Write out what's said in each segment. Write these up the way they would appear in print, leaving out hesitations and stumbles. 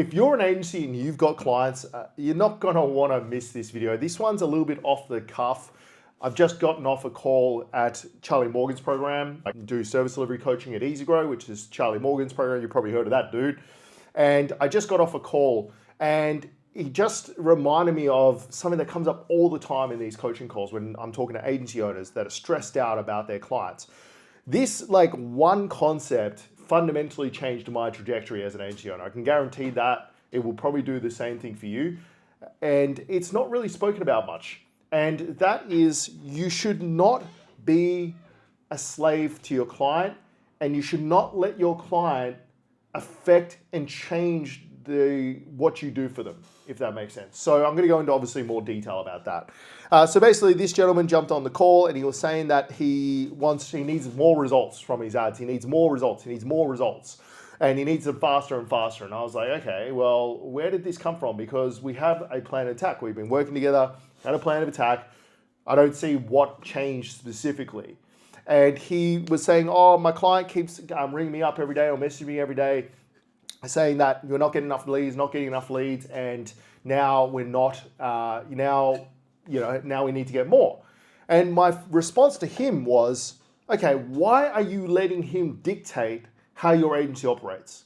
If you're an agency and you've got clients, you're not going to want to miss this video. This one's a little bit off the cuff. I've just gotten off a call at Charlie Morgan's program. I do service delivery coaching at EasyGrow, which is Charlie Morgan's program. You've probably heard of that dude. And I just got off a call, and he just reminded me of something that comes up all the time in these coaching calls when I'm talking to agency owners that are stressed out about their clients. This one concept fundamentally changed my trajectory as an agency owner. I can guarantee that it will probably do the same thing for you. And it's not really spoken about much. And that is, you should not be a slave to your client, and you should not let your client affect and change what you do for them, if that makes sense. So I'm going to go into obviously more detail about that. So basically, this gentleman jumped on the call and he was saying that he needs more results from his ads. He needs more results. And he needs them faster and faster. And I was like, okay, well, where did this come from? Because we have a plan of attack. We've been working together, had a plan of attack. I don't see what changed specifically. And he was saying, oh, my client keeps ringing me up every day or messaging me every day, saying that you're not getting enough leads, and now we're not, now we need to get more. And my response to him was, okay, why are you letting him dictate how your agency operates?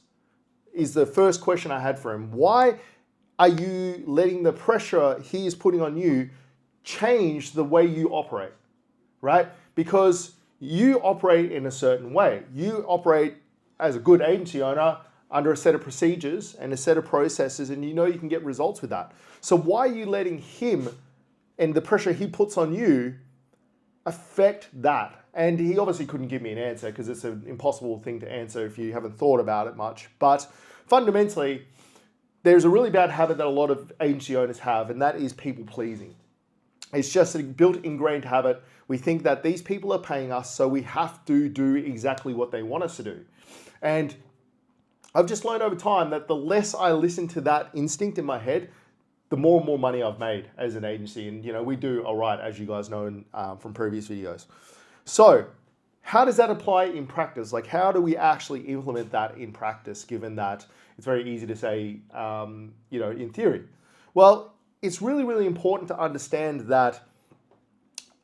Is the first question I had for him. Why are you letting the pressure he is putting on you change the way you operate, right? Because you operate in a certain way. You operate as a good agency owner under a set of procedures and a set of processes, and you know you can get results with that. So why are you letting him and the pressure he puts on you affect that? And he obviously couldn't give me an answer because it's an impossible thing to answer if you haven't thought about it much. But fundamentally, there's a really bad habit that a lot of agency owners have, and that is people pleasing. It's just a built ingrained habit. We think that these people are paying us, so we have to do exactly what they want us to do. And I've just learned over time that the less I listen to that instinct in my head, the more and more money I've made as an agency. And we do all right, as you guys know from previous videos. So how does that apply in practice? How do we actually implement that in practice, given that it's very easy to say, in theory? Well, it's really, really important to understand that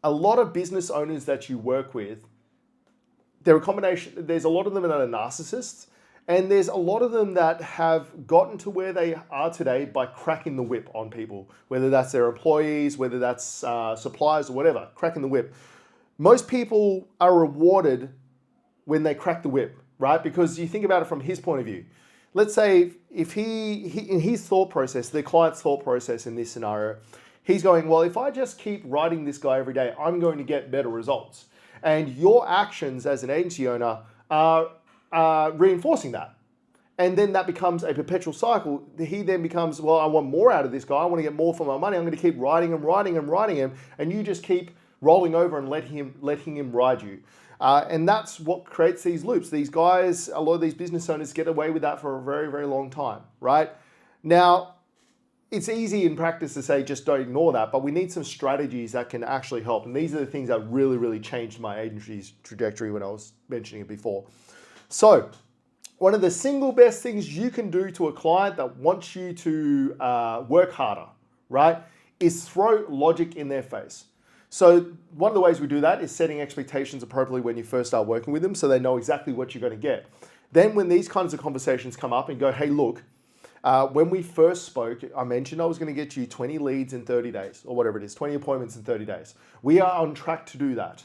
a lot of business owners that you work with, they're a combination. There's a lot of them that are narcissists, and there's a lot of them that have gotten to where they are today by cracking the whip on people, whether that's their employees, whether that's suppliers or whatever, cracking the whip. Most people are rewarded when they crack the whip, right? Because you think about it from his point of view. Let's say if he in his thought process, the client's thought process in this scenario, he's going, well, if I just keep writing this guy every day, I'm going to get better results. And your actions as an agency owner are reinforcing that. And then that becomes a perpetual cycle. He then becomes, well, I want more out of this guy. I want to get more for my money. I'm going to keep writing him. And you just keep rolling over and letting him ride you. And that's what creates these loops. These guys, a lot of these business owners get away with that for a very, very long time, right? Now, it's easy in practice to say, just don't ignore that, but we need some strategies that can actually help. And these are the things that really, really changed my agency's trajectory when I was mentioning it before. So one of the single best things you can do to a client that wants you to work harder, right, is throw logic in their face. So one of the ways we do that is setting expectations appropriately when you first start working with them so they know exactly what you're going to get. Then when these kinds of conversations come up and go, hey, look, when we first spoke, I mentioned I was going to get you 20 leads in 30 days or whatever it is, 20 appointments in 30 days. We are on track to do that.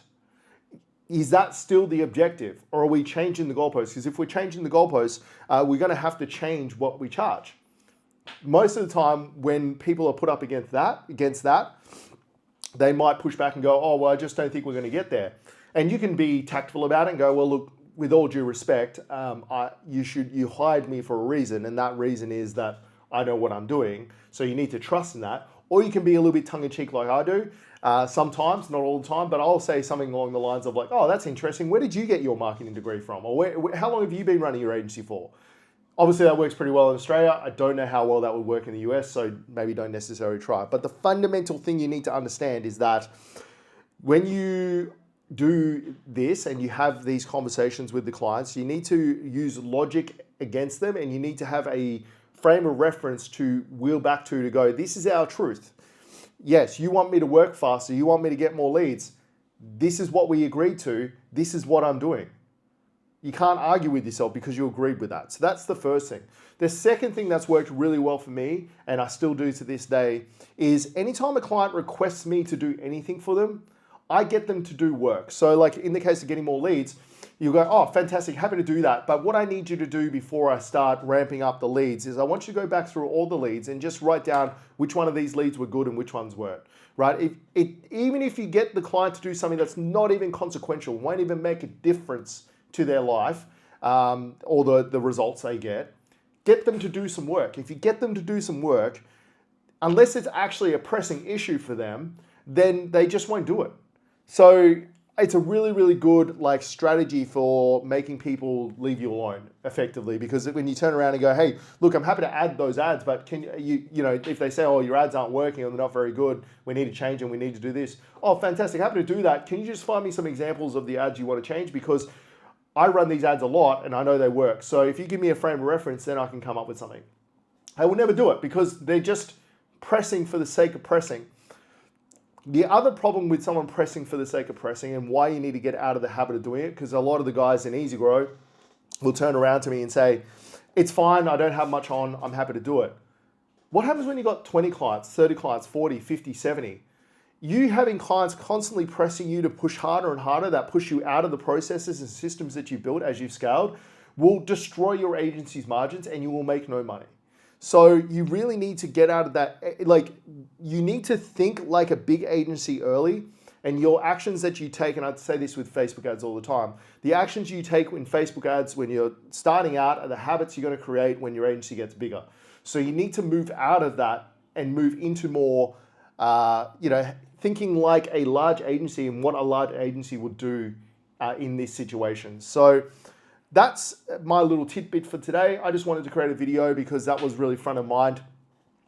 Is that still the objective, or are we changing the goalposts? Because if we're changing the goalposts, we're going to have to change what we charge. Most of the time when people are put up against that, they might push back and go, oh, well, I just don't think we're going to get there. And you can be tactful about it and go, well, look, with all due respect, you hired me for a reason, and that reason is that I know what I'm doing, so you need to trust in that. Or you can be a little bit tongue-in-cheek like I do, sometimes, not all the time, but I'll say something along the lines of like, oh, that's interesting. Where did you get your marketing degree from? Or how long have you been running your agency for? Obviously, that works pretty well in Australia. I don't know how well that would work in the US, so maybe don't necessarily try it. But the fundamental thing you need to understand is that when you do this and you have these conversations with the clients, you need to use logic against them, and you need to have a frame of reference to wheel back to go, this is our truth. Yes, you want me to work faster, you want me to get more leads. This is what we agreed to, this is what I'm doing. You can't argue with yourself because you agreed with that. So that's the first thing. The second thing that's worked really well for me, and I still do to this day, is anytime a client requests me to do anything for them, I get them to do work. So like in the case of getting more leads, you go, oh, fantastic, happy to do that. But what I need you to do before I start ramping up the leads is I want you to go back through all the leads and just write down which one of these leads were good and which ones weren't, right? Even if you get the client to do something that's not even consequential, won't even make a difference to their life or the results they get them to do some work. If you get them to do some work, unless it's actually a pressing issue for them, then they just won't do it. So it's a really, really good like strategy for making people leave you alone effectively, because when you turn around and go, hey, look, I'm happy to add those ads, but can you know, if they say, oh, your ads aren't working or they're not very good, we need to change them, we need to do this. Oh, fantastic, happy to do that. Can you just find me some examples of the ads you want to change? Because I run these ads a lot and I know they work. So if you give me a frame of reference, then I can come up with something. I will never do it because they're just pressing for the sake of pressing. The other problem with someone pressing for the sake of pressing, and why you need to get out of the habit of doing it, because a lot of the guys in Easy Grow will turn around to me and say, it's fine, I don't have much on, I'm happy to do it. What happens when you've got 20 clients, 30 clients, 40, 50, 70? You having clients constantly pressing you to push harder and harder, that push you out of the processes and systems that you've built as you've scaled, will destroy your agency's margins and you will make no money. So you really need to get out of that. Like, you need to think like a big agency early, and your actions that you take, and I'd say this with Facebook ads all the time, the actions you take in Facebook ads when you're starting out are the habits you're going to create when your agency gets bigger. So you need to move out of that and move into more, thinking like a large agency and what a large agency would do in this situation. So that's my little tidbit for today. I just wanted to create a video because that was really front of mind.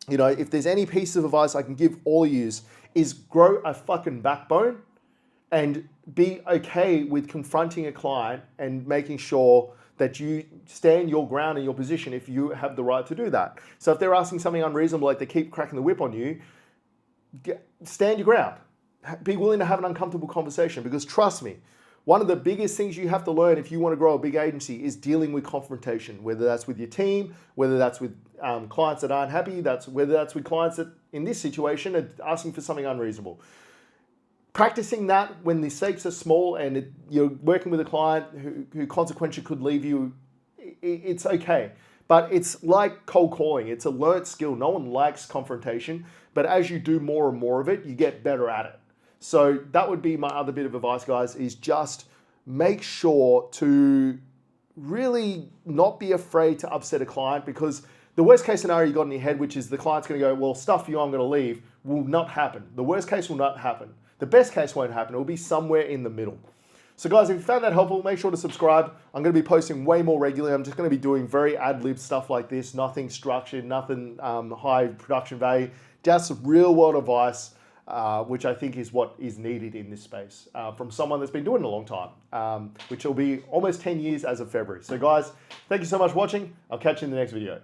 You know, if there's any piece of advice I can give all of you is grow a fucking backbone and be okay with confronting a client and making sure that you stand your ground in your position if you have the right to do that. So if they're asking something unreasonable, like they keep cracking the whip on you, stand your ground. Be willing to have an uncomfortable conversation, because trust me, one of the biggest things you have to learn if you want to grow a big agency is dealing with confrontation, whether that's with your team, whether that's with clients that aren't happy, whether that's with clients that in this situation are asking for something unreasonable. Practicing that when the stakes are small and you're working with a client who consequently could leave you, it's okay. But it's like cold calling. It's a learned skill. No one likes confrontation, but as you do more and more of it, you get better at it. So that would be my other bit of advice, guys, is just make sure to really not be afraid to upset a client, because the worst case scenario you got in your head, which is the client's going to go, well, stuff you, I'm going to leave, will not happen. The worst case will not happen. The best case won't happen. It will be somewhere in the middle. So guys, if you found that helpful, make sure to subscribe. I'm going to be posting way more regularly. I'm just going to be doing very ad-lib stuff like this, nothing structured, nothing high production value, just real world advice, which I think is what is needed in this space from someone that's been doing it a long time, which will be almost 10 years as of February. So guys, thank you so much for watching. I'll catch you in the next video.